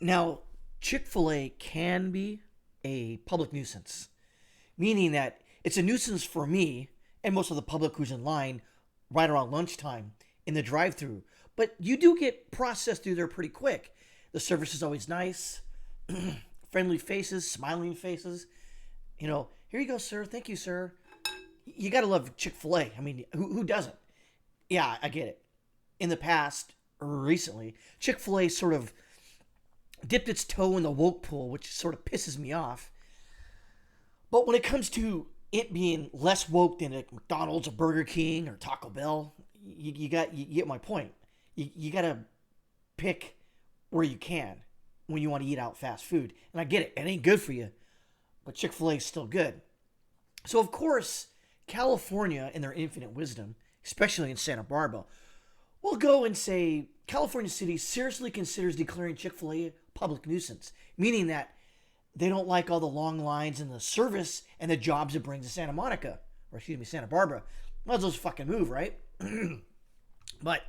Now, Chick-fil-A can be a public nuisance, meaning that it's a nuisance for me and most of the public who's in line right around lunchtime in the drive-through. But you do get processed through there pretty quick. The service is always nice, friendly faces, smiling faces. Here you go, sir. Thank you, sir. You gotta love Chick-fil-A. I mean, who doesn't? Yeah, I get it. In the past, recently, Chick-fil-A sort of dipped its toe in the woke pool, which sort of pisses me off. But when it comes to it being less woke than like McDonald's or Burger King or Taco Bell, you get my point. You got to pick where you can when you want to eat out fast food. And I get it. It ain't good for you. But Chick-fil-A is still good. So, of course, California, in their infinite wisdom, especially in Santa Barbara, will go and say California City seriously considers declaring Chick-fil-A a public nuisance, meaning that they don't like all the long lines and the service and the jobs it brings to Santa Barbara. Might as well just fucking move, right? But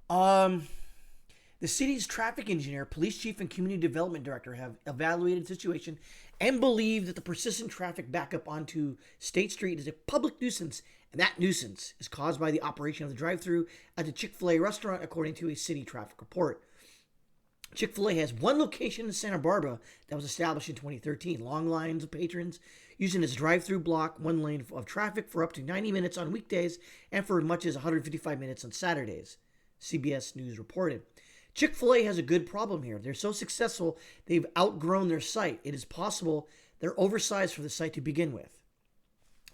the city's traffic engineer, police chief, and community development director have evaluated the situation and believe that the persistent traffic backup onto State Street is a public nuisance, and that nuisance is caused by the operation of the drive-thru at the Chick-fil-A restaurant, according to a city traffic report. Chick-fil-A has one location in Santa Barbara that was established in 2013. Long lines of patrons using its drive-thru block one lane of traffic for up to 90 minutes on weekdays and for as much as 155 minutes on Saturdays, CBS News reported. Chick-fil-A has a good problem here. They're so successful, they've outgrown their site. It is possible they're oversized for the site to begin with.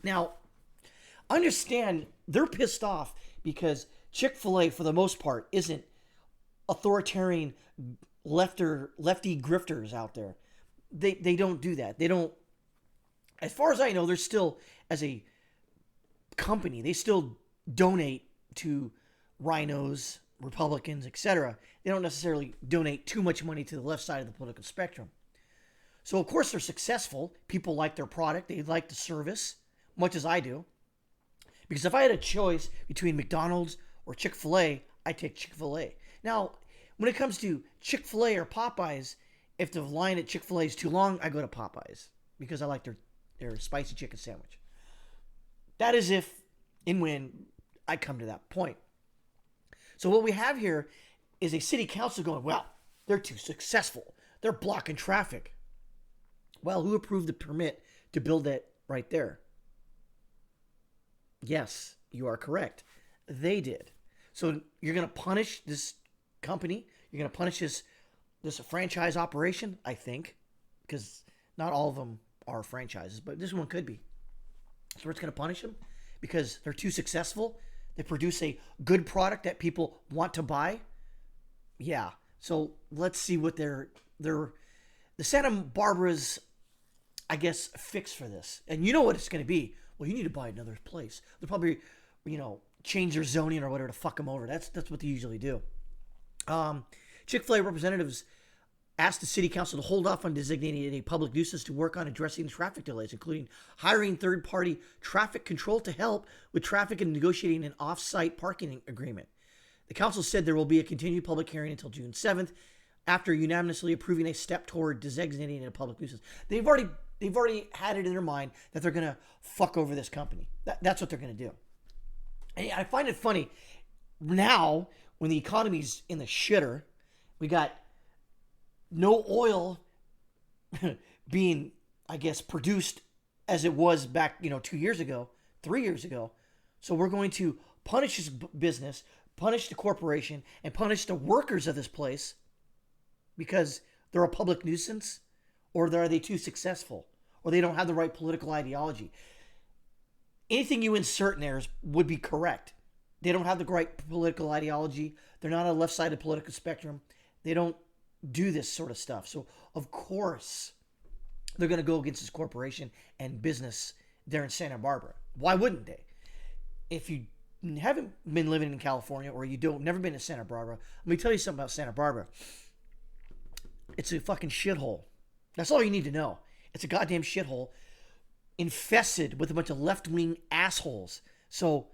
Now, understand they're pissed off because Chick-fil-A, for the most part, isn't authoritarian lefty grifters out there. They don't do that. They don't, as far as I know, they're still, as a company, they still donate to rhinos, Republicans, etc. They don't necessarily donate too much money to the left side of the political spectrum. So, of course, they're successful. People like their product. They like the service, much as I do. Because if I had a choice between McDonald's or Chick-fil-A, I'd take Chick-fil-A. Now, when it comes to Chick-fil-A or Popeyes, if the line at Chick-fil-A is too long, I go to Popeyes because I like their spicy chicken sandwich. That is if and when I come to that point. So what we have here is a city council going, well, they're too successful. They're blocking traffic. Well, who approved the permit to build that right there? Yes, you are correct. They did. So you're going to punish this company. You're going to punish this franchise operation, I think, because not all of them are franchises, but this one could be. So it's going to punish them because they're too successful. They produce a good product that people want to buy. Yeah. So let's see what the Santa Barbara's, I guess, fix for this. And you know what it's going to be. Well, you need to buy another place. They'll probably, change their zoning or whatever to fuck them over. That's what they usually do. Chick-fil-A representatives asked the city council to hold off on designating it a public nuisance to work on addressing traffic delays, including hiring third-party traffic control to help with traffic and negotiating an off-site parking agreement. The council said there will be a continued public hearing until June 7th after unanimously approving a step toward designating it a public nuisance. They've already had it in their mind that they're going to fuck over this company. That's what they're going to do. And I find it funny now when the economy's in the shitter, we got no oil being, I guess, produced as it was back, 2 years ago, 3 years ago. So we're going to punish this business, punish the corporation, and punish the workers of this place because they're a public nuisance, or are they too successful, or they don't have the right political ideology. Anything you insert in there would be correct. They don't have the right political ideology. They're not on the left side of the political spectrum. They don't do this sort of stuff. So, of course, they're going to go against this corporation and business there in Santa Barbara. Why wouldn't they? If you haven't been living in California or never been to Santa Barbara, let me tell you something about Santa Barbara. It's a fucking shithole. That's all you need to know. It's a goddamn shithole infested with a bunch of left-wing assholes. So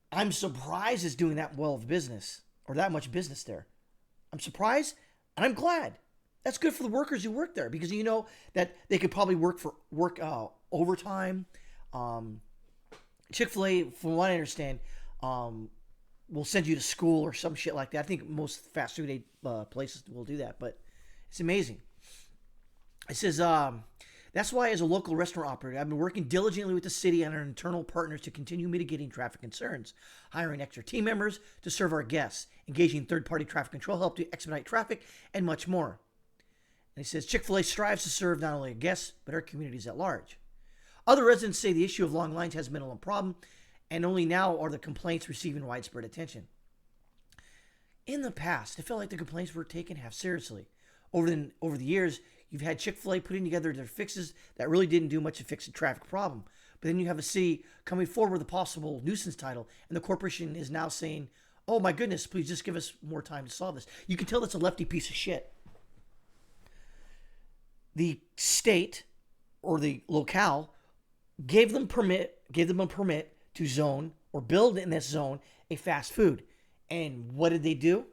I'm surprised it's doing that well of business or that much business there. I'm surprised. And I'm glad. That's good for the workers who work there because you know that they could probably work overtime. Um, Chick-fil-A, from what I understand, will send you to school or some shit like that. I think most fast food places will do that, but it's amazing. It says, that's why as a local restaurant operator, I've been working diligently with the city and our internal partners to continue mitigating traffic concerns, hiring extra team members to serve our guests, engaging third-party traffic control help to expedite traffic, and much more. And he says, Chick-fil-A strives to serve not only our guests, but our communities at large. Other residents say the issue of long lines has been a problem, and only now are the complaints receiving widespread attention. In the past, it felt like the complaints were taken half seriously. Over the years, you've had Chick-fil-A putting together their fixes that really didn't do much to fix the traffic problem. But then you have a city coming forward with a possible nuisance title, and the corporation is now saying, oh my goodness, please just give us more time to solve this. You can tell that's a lefty piece of shit. The state or the locale gave them a permit to zone or build in this zone a fast food. And what did they do?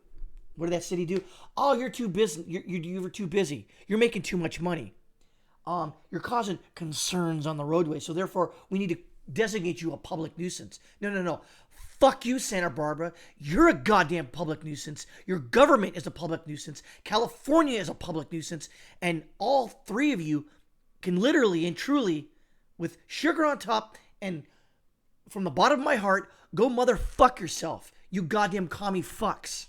What did that city do? Oh, you're too busy. You were too busy. You're making too much money. You're causing concerns on the roadway. So therefore, we need to designate you a public nuisance. No. Fuck you, Santa Barbara. You're a goddamn public nuisance. Your government is a public nuisance. California is a public nuisance. And all three of you can literally and truly, with sugar on top and from the bottom of my heart, go motherfuck yourself. You goddamn commie fucks.